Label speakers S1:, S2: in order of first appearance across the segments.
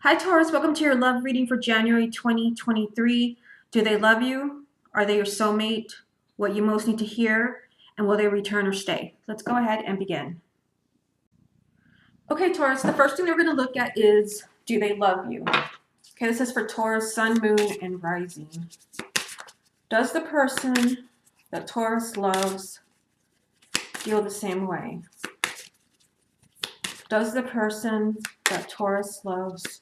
S1: Hi Taurus, welcome to your love reading for January 2023. Do they love you? Are they your soulmate? What you most need to hear? And will they return or stay? Let's go ahead and begin. Okay, Taurus, the first thing we're going to look at is, do they love you? Okay, this is for Taurus, Sun, Moon, and Rising. Does the person that Taurus loves feel the same way? Does the person that Taurus loves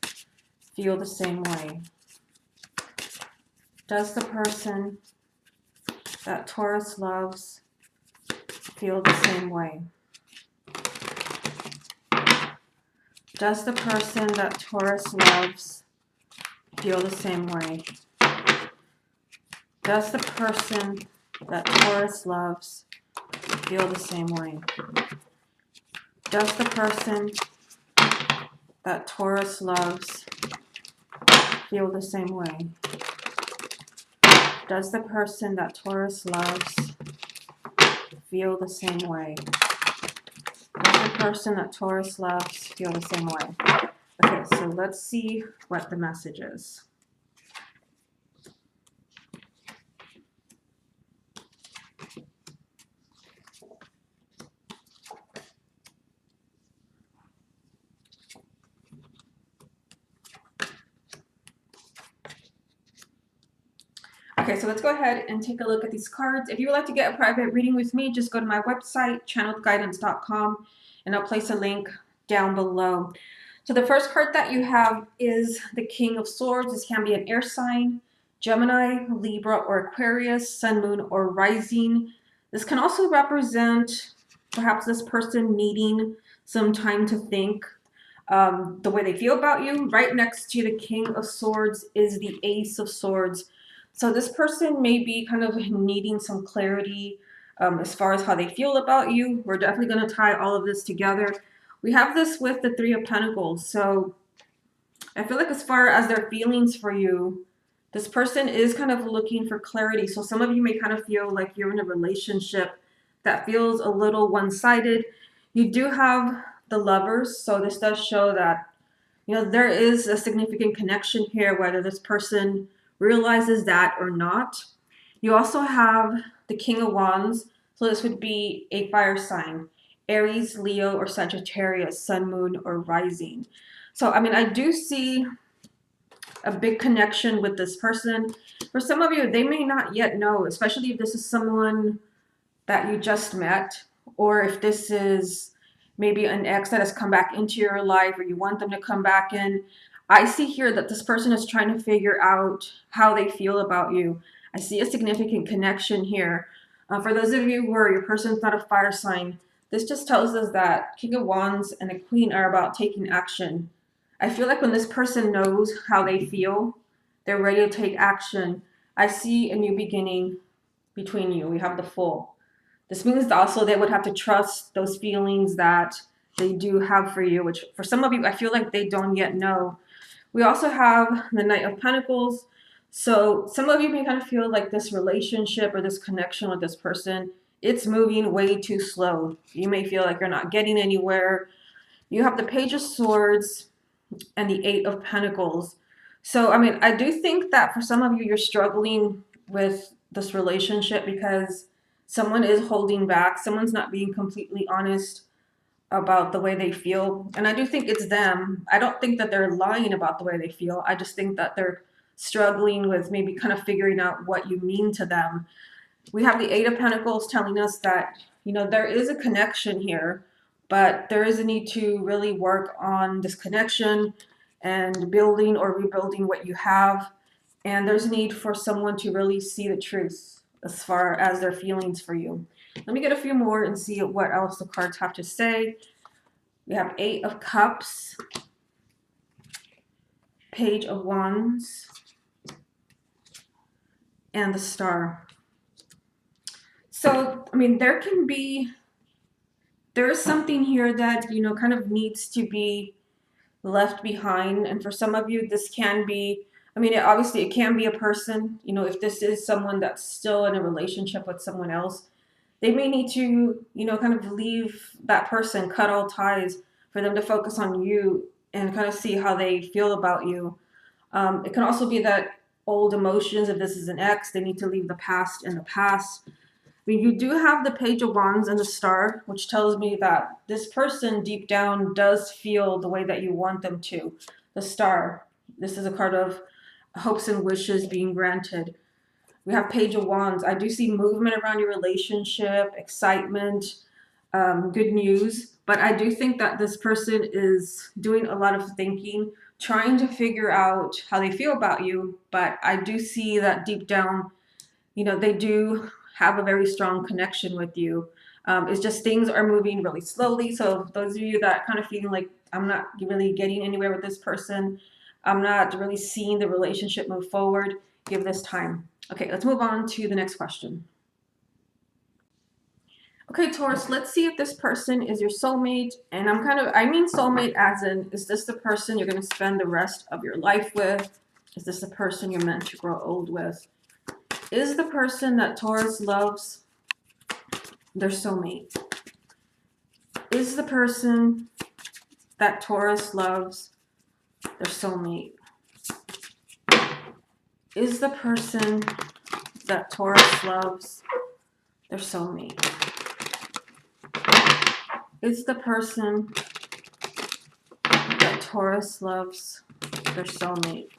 S1: feel the same way? Does the person that Taurus loves feel the same way? Does the person that Taurus loves feel the same way? Does the person that Taurus loves feel the same way? Does the person that Taurus loves feel the same way? Does the person that Taurus loves feel the same way? Does the person that Taurus loves feel the same way? Okay, so let's see what the message is. Okay, so let's go ahead and take a look at these cards. If you would like to get a private reading with me, just go to my website, channeledguidance.com, and I'll place a link down below. So the first card that you have is the King of Swords. This can be an air sign, Gemini, Libra, or Aquarius, Sun, Moon, or Rising. This can also represent perhaps this person needing some time to think the way they feel about you. Right next to the King of Swords is the Ace of Swords. So this person may be kind of needing some clarity as far as how they feel about you. We're definitely going to tie all of this together. We have this with the Three of Pentacles. So I feel like as far as their feelings for you, this person is kind of looking for clarity. So some of you may kind of feel like you're in a relationship that feels a little one-sided. You do have the Lovers, so this does show that, you know, there is a significant connection here, whether this person realizes that or not. You also have the King of Wands, so this would be a fire sign, Aries, Leo, or Sagittarius, Sun, Moon, or Rising. So, I mean, I do see a big connection with this person. For some of you, they may not yet know, especially if this is someone that you just met, or if this is maybe an ex that has come back into your life or you want them to come back in. I see here that this person is trying to figure out how they feel about you. I see a significant connection here. For those of you where your person's not a fire sign, this just tells us that King of Wands and the Queen are about taking action. I feel like when this person knows how they feel, they're ready to take action. I see a new beginning between you. We have the Fool. This means also they would have to trust those feelings that they do have for you, which for some of you, I feel like they don't yet know. We also have the Knight of Pentacles. So some of you may kind of feel like this relationship or this connection with this person, it's moving way too slow. You may feel like you're not getting anywhere. You have the Page of Swords and the Eight of Pentacles. So, I mean, I do think that for some of you, you're struggling with this relationship because someone is holding back. Someone's not being completely honest about the way they feel. And I do think it's them. I don't think that they're lying about the way they feel. I just think that they're struggling with maybe kind of figuring out what you mean to them. We have the Eight of Pentacles telling us that, you know, there is a connection here, but there is a need to really work on this connection and building or rebuilding what you have. And there's a need for someone to really see the truth as far as their feelings for you. Let me get a few more and see what else the cards have to say. We have Eight of Cups, Page of Wands, and the Star. So, I mean, there is something here that, you know, kind of needs to be left behind. And for some of you, this can be, I mean, obviously it can be a person, you know, if this is someone that's still in a relationship with someone else, they may need to, you know, kind of leave that person, cut all ties for them to focus on you and kind of see how they feel about you. It can also be that old emotions, if this is an ex, they need to leave the past in the past. I mean, you do have the Page of Wands and the Star, which tells me that this person deep down does feel the way that you want them to. The Star, this is a card of hopes and wishes being granted. We have Page of Wands. I do see movement around your relationship, excitement, good news. But I do think that this person is doing a lot of thinking, trying to figure out how they feel about you. But I do see that deep down, they do have a very strong connection with you. It's just things are moving really slowly. So those of you that kind of feeling like I'm not really getting anywhere with this person, I'm not really seeing the relationship move forward, give this time. Okay, let's move on to the next question. Okay, Taurus, let's see if this person is your soulmate. And I mean soulmate as in, is this the person you're going to spend the rest of your life with? Is this the person you're meant to grow old with? Is the person that Taurus loves their soulmate? Is the person that Taurus loves their soulmate? Is the person that Taurus loves their soulmate? Is the person that Taurus loves their soulmate?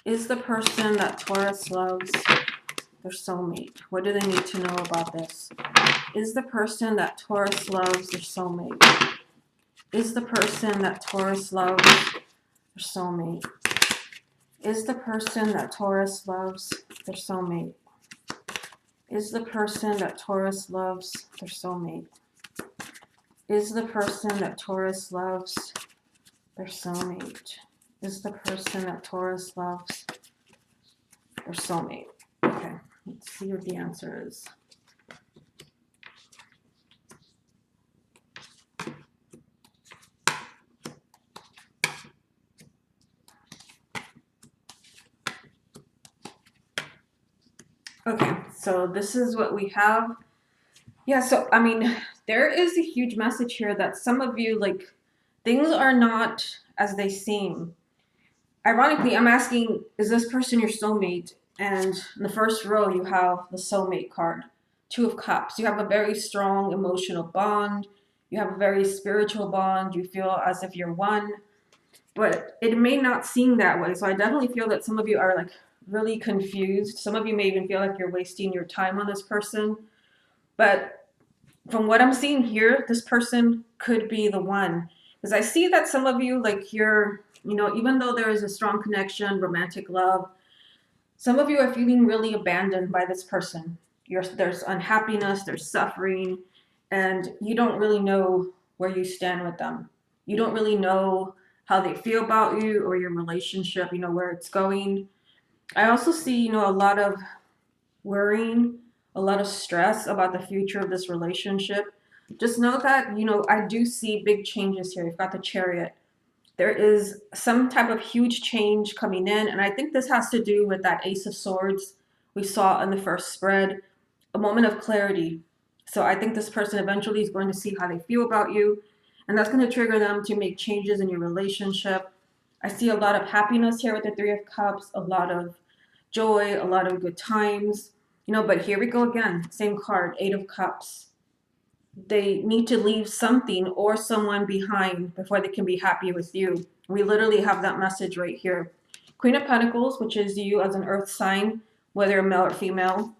S1: Is the person that Taurus loves their soulmate? What do they need to know about this? Is the person that Taurus loves their soulmate? Is the person that Taurus loves their soulmate? Is the person that Taurus loves their soulmate? Is the person that Taurus loves their soulmate? Is the person that Taurus loves their soulmate? Is the person that Taurus loves their soulmate? Okay, let's see what the answer is. Okay, so this is what we have. Yeah, so I mean, there is a huge message here that some of you, like, things are not as they seem. Ironically, I'm asking, is this person your soulmate? And in the first row, you have the soulmate card, Two of Cups. You have a very strong emotional bond. You have a very spiritual bond. You feel as if you're one, but it may not seem that way. So I definitely feel that some of you are like really confused. Some of you may even feel like you're wasting your time on this person. But from what I'm seeing here, this person could be the one. Because I see that some of you, like even though there is a strong connection, romantic love, some of you are feeling really abandoned by this person. There's unhappiness, there's suffering, and you don't really know where you stand with them. You don't really know how they feel about you or your relationship, where it's going. I also see, a lot of worrying, a lot of stress about the future of this relationship. Just know that, I do see big changes here. You've got the Chariot. There is some type of huge change coming in, and I think this has to do with that Ace of Swords we saw in the first spread, a moment of clarity. So I think this person eventually is going to see how they feel about you, and that's going to trigger them to make changes in your relationship. I see a lot of happiness here with the Three of Cups, a lot of joy, a lot of good times, but here we go again, same card, Eight of Cups. They need to leave something or someone behind before they can be happy with you. We literally have that message right here. Queen of Pentacles, which is you as an earth sign, whether male or female,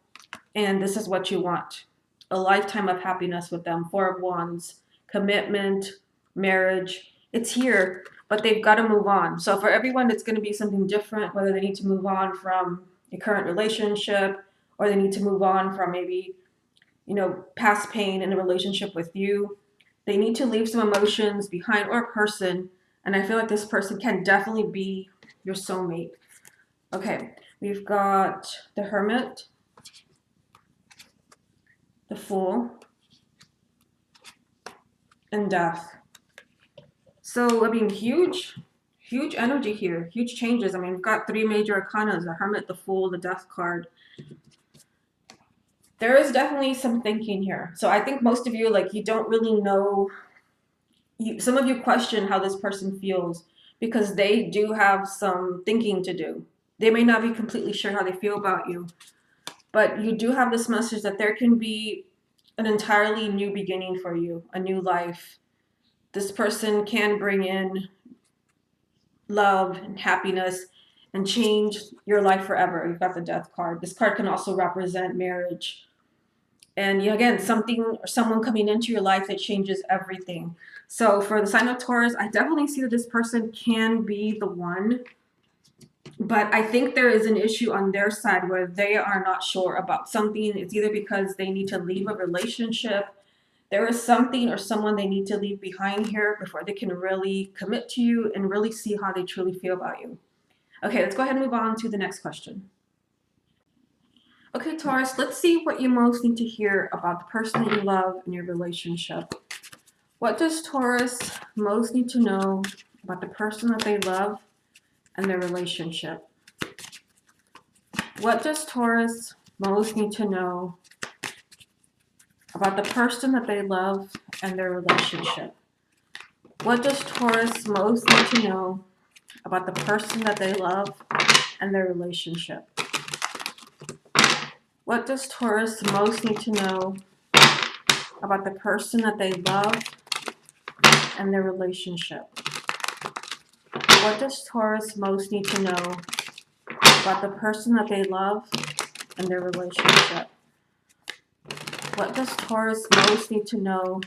S1: and this is what you want. A lifetime of happiness with them. Four of Wands, commitment, marriage. It's here, but they've got to move on. So for everyone, it's going to be something different, whether they need to move on from a current relationship or they need to move on from maybe past pain in a relationship with you. They need to leave some emotions behind or a person. And I feel like this person can definitely be your soulmate. Okay, we've got the Hermit, the Fool, and Death. So, I mean, huge energy here, huge changes. I mean, we've got three major arcanas, the Hermit, the Fool, the Death card. There is definitely some thinking here. So I think most of you, like, you don't really know, some of you question how this person feels because they do have some thinking to do. They may not be completely sure how they feel about you, but you do have this message that there can be an entirely new beginning for you, a new life. This person can bring in love and happiness and change your life forever. You've got the Death card. This card can also represent marriage. And again, something or someone coming into your life that changes everything. So for the sign of Taurus, I definitely see that this person can be the one, but I think there is an issue on their side where they are not sure about something. It's either because they need to leave a relationship. There is something or someone they need to leave behind here before they can really commit to you and really see how they truly feel about you. Okay, let's go ahead and move on to the next question. Okay, Taurus, let's see what you most need to hear about the person that you love in your relationship. What does Taurus most need to know about the person that they love and their relationship? What does Taurus most need to know about the person that they love and their relationship? What does Taurus most need to know about the person that they love and their relationship? What does Taurus most need to know about the person that they love and their relationship? What does Taurus most need to know about the person that they love and their relationship? What does Taurus most need to know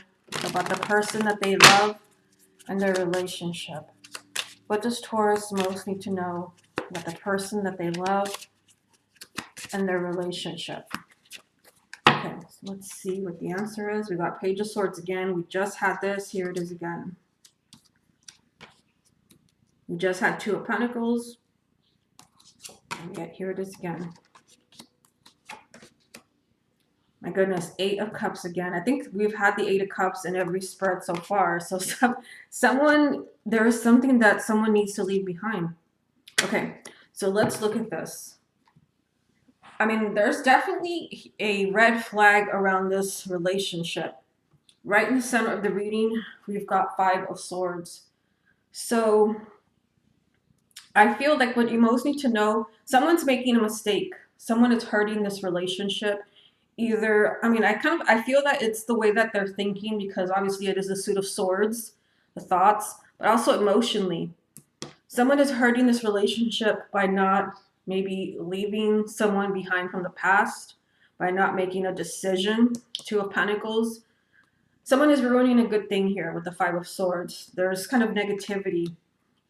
S1: about the person that they love and their relationship? What does Taurus most need to know about the person that they love and their relationship? Okay, so let's see what the answer is. We got Page of Swords again. We just had this. Here it is again. We just had Two of Pentacles. And yet here it is again. My goodness, Eight of Cups again. I think we've had the Eight of Cups in every spread so far. So there is something that someone needs to leave behind. Okay, so let's look at this. I mean, there's definitely a red flag around this relationship. Right in the center of the reading, we've got Five of Swords. So I feel like what you most need to know, someone's making a mistake. Someone is hurting this relationship. I feel that it's the way that they're thinking, because obviously it is the Suit of Swords, the thoughts, but also emotionally. Someone is hurting this relationship by not maybe leaving someone behind from the past, by not making a decision. Two of Pentacles. Someone is ruining a good thing here with the Five of Swords. There's kind of negativity.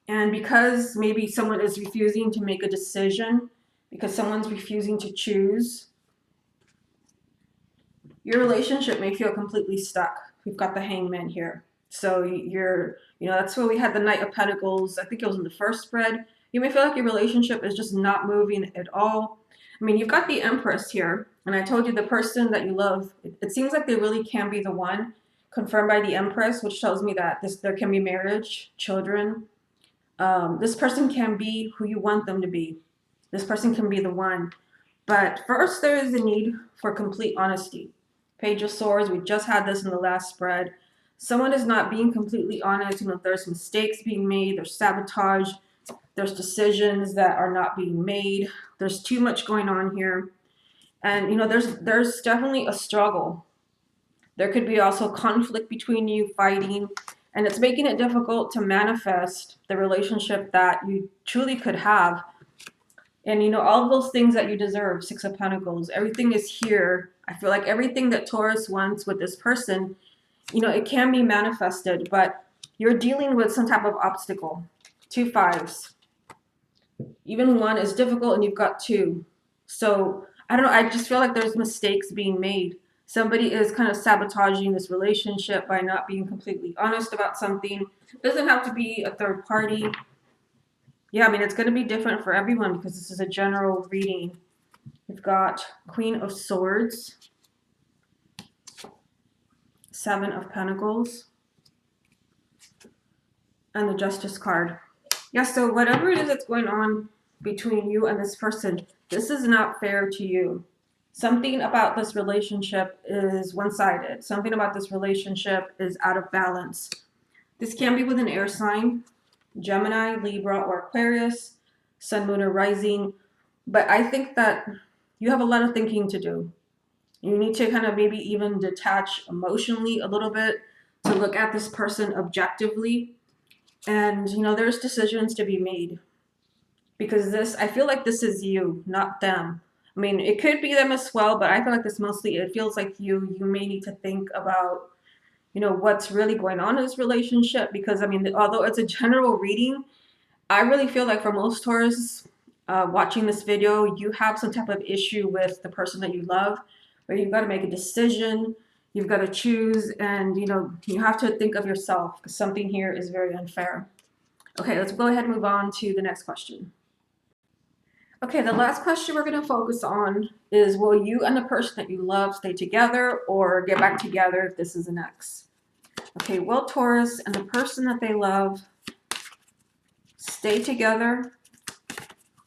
S1: And because maybe someone is refusing to make a decision, because someone's refusing to choose, your relationship may feel completely stuck. We've got the Hangman here. So that's where we had the Knight of Pentacles. I think it was in the first spread. You may feel like your relationship is just not moving at all. I mean, you've got the Empress here. And I told you the person that you love, it seems like they really can be the one, confirmed by the Empress, which tells me that there can be marriage, children. This person can be who you want them to be. This person can be the one. But first, there is a need for complete honesty. Page of Swords, we just had this in the last spread. Someone is not being completely honest. There's mistakes being made, there's sabotage, there's decisions that are not being made. There's too much going on here. And there's definitely a struggle. There could be also conflict between you, fighting, and it's making it difficult to manifest the relationship that you truly could have. And all of those things that you deserve, Six of Pentacles, everything is here. I feel like everything that Taurus wants with this person, it can be manifested, but you're dealing with some type of obstacle. Two fives. Even one is difficult and you've got two. So, I don't know, I just feel like there's mistakes being made. Somebody is kind of sabotaging this relationship by not being completely honest about something. It doesn't have to be a third party. Yeah, I mean, it's going to be different for everyone because this is a general reading. We've got Queen of Swords, Seven of Pentacles, and the Justice card. Yeah, so whatever it is that's going on between you and this person, this is not fair to you. Something about this relationship is one-sided. Something about this relationship is out of balance. This can be with an air sign, Gemini, Libra, or Aquarius, Sun, Moon, or Rising. But I think that you have a lot of thinking to do. You need to kind of maybe even detach emotionally a little bit to look at this person objectively. And, there's decisions to be made. Because I feel like this is you, not them. I mean, it could be them as well, but I feel like this mostly, it feels like you. You may need to think about, what's really going on in this relationship. Because, I mean, although it's a general reading, I really feel like for most Taurus watching this video, you have some type of issue with the person that you love, where you've got to make a decision, you've got to choose, and you have to think of yourself because something here is very unfair. Okay, let's go ahead and move on to the next question. Okay, the last question we're going to focus on is, will you and the person that you love stay together or get back together if this is an ex? Okay, will Taurus and the person that they love stay together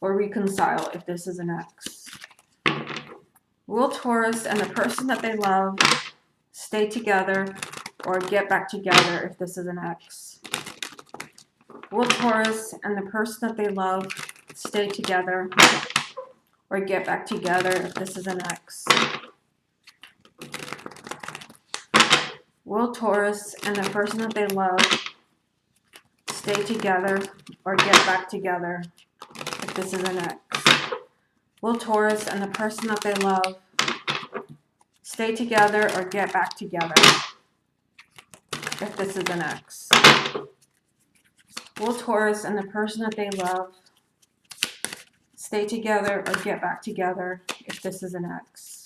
S1: or reconcile if this is an ex? Will Taurus and the person that they love stay together or get back together if this is an ex? Will Taurus and the person that they love stay together or get back together if this is an ex? Will Taurus and the person that they love stay together or get back together if this is an ex? Will Taurus and the person that they love stay together or get back together if this is an ex? Will Taurus and the person that they love stay together or get back together if this is an ex?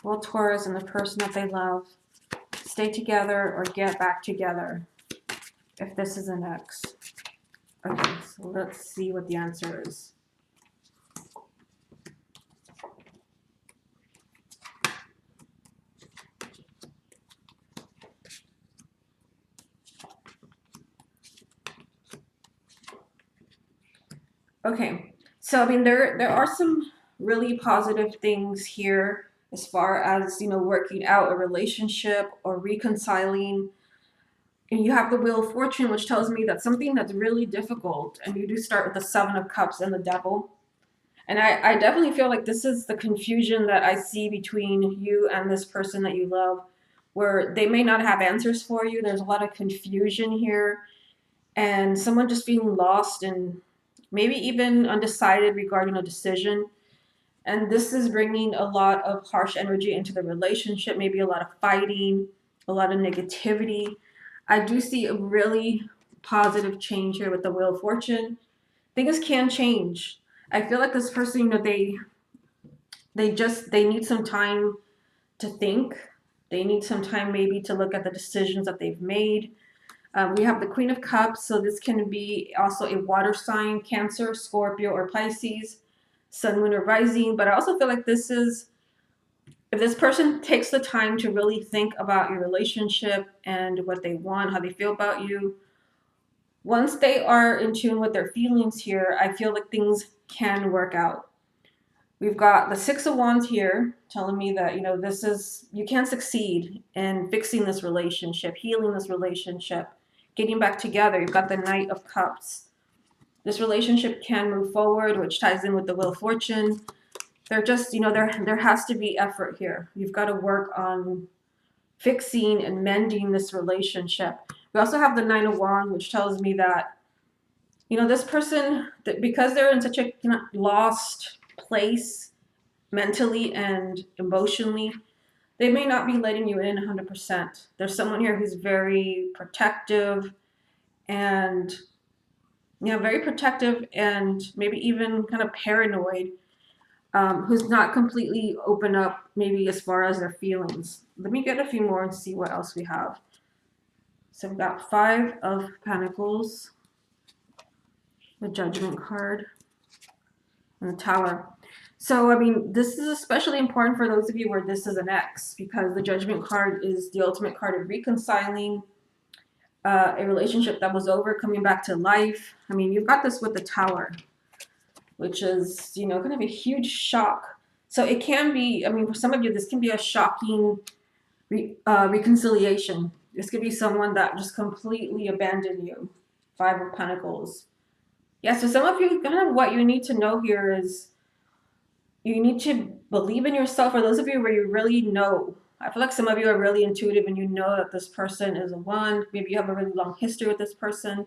S1: Will Taurus and the person that they love stay together or get back together if this is an ex? Okay, so let's see what the answer is. Okay, so I mean there are some really positive things here as far as working out a relationship or reconciling. And you have the Wheel of Fortune, which tells me that something that's really difficult, and you do start with the Seven of Cups and the Devil. And I definitely feel like this is the confusion that I see between you and this person that you love, where they may not have answers for you. There's a lot of confusion here, and someone just feeling lost and maybe even undecided regarding a decision. And this is bringing a lot of harsh energy into the relationship, maybe a lot of fighting, a lot of negativity. I do see a really positive change here with the Wheel of Fortune. Things can change. I feel like this person, they need some time to think. They need some time maybe to look at the decisions that they've made. We have the Queen of Cups, so this can be also a water sign, Cancer, Scorpio, or Pisces, Sun, Moon, or Rising. But I also feel like this is, if this person takes the time to really think about your relationship and what they want, how they feel about you, once they are in tune with their feelings here, I feel like things can work out. We've got the Six of Wands here telling me that, you can succeed in fixing this relationship, healing this relationship, getting back together. You've got the Knight of Cups. This relationship can move forward, which ties in with the Wheel of Fortune. They're just, there has to be effort here. You've got to work on fixing and mending this relationship. We also have the Nine of Wands, which tells me that, this person, that because they're in such a lost place mentally and emotionally, they may not be letting you in 100%. There's someone here who's very protective and maybe even kind of paranoid, who's not completely open up maybe as far as their feelings. Let me get a few more and see what else we have. So we've got Five of Pentacles, the Judgment card, and the Tower. So, I mean, this is especially important for those of you where this is an ex, because the Judgment card is the ultimate card of reconciling a relationship that was over, coming back to life. I mean, you've got this with the Tower, which is, kind of a huge shock. So it can be, I mean, for some of you, this can be a shocking reconciliation. This could be someone that just completely abandoned you. Five of Pentacles. Yeah, so some of you, kind of what you need to know here is you need to believe in yourself. For those of you where you really know, I feel like some of you are really intuitive and you know that this person is a one. Maybe you have a really long history with this person.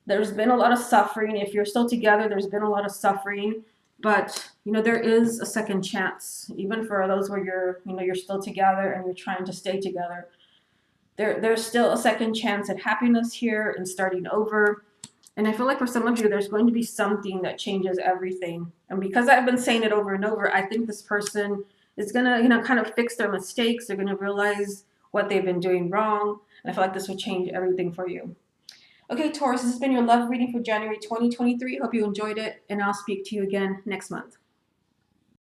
S1: There's been a lot of suffering. If you're still together, there's been a lot of suffering. But there is a second chance, even for those where you're still together and you're trying to stay together. There's still a second chance at happiness here and starting over. And I feel like for some of you, there's going to be something that changes everything. And because I've been saying it over and over, I think this person is gonna, kind of fix their mistakes. They're gonna realize what they've been doing wrong. And I feel like this will change everything for you. Okay, Taurus, this has been your love reading for January 2023. Hope you enjoyed it, and I'll speak to you again next month.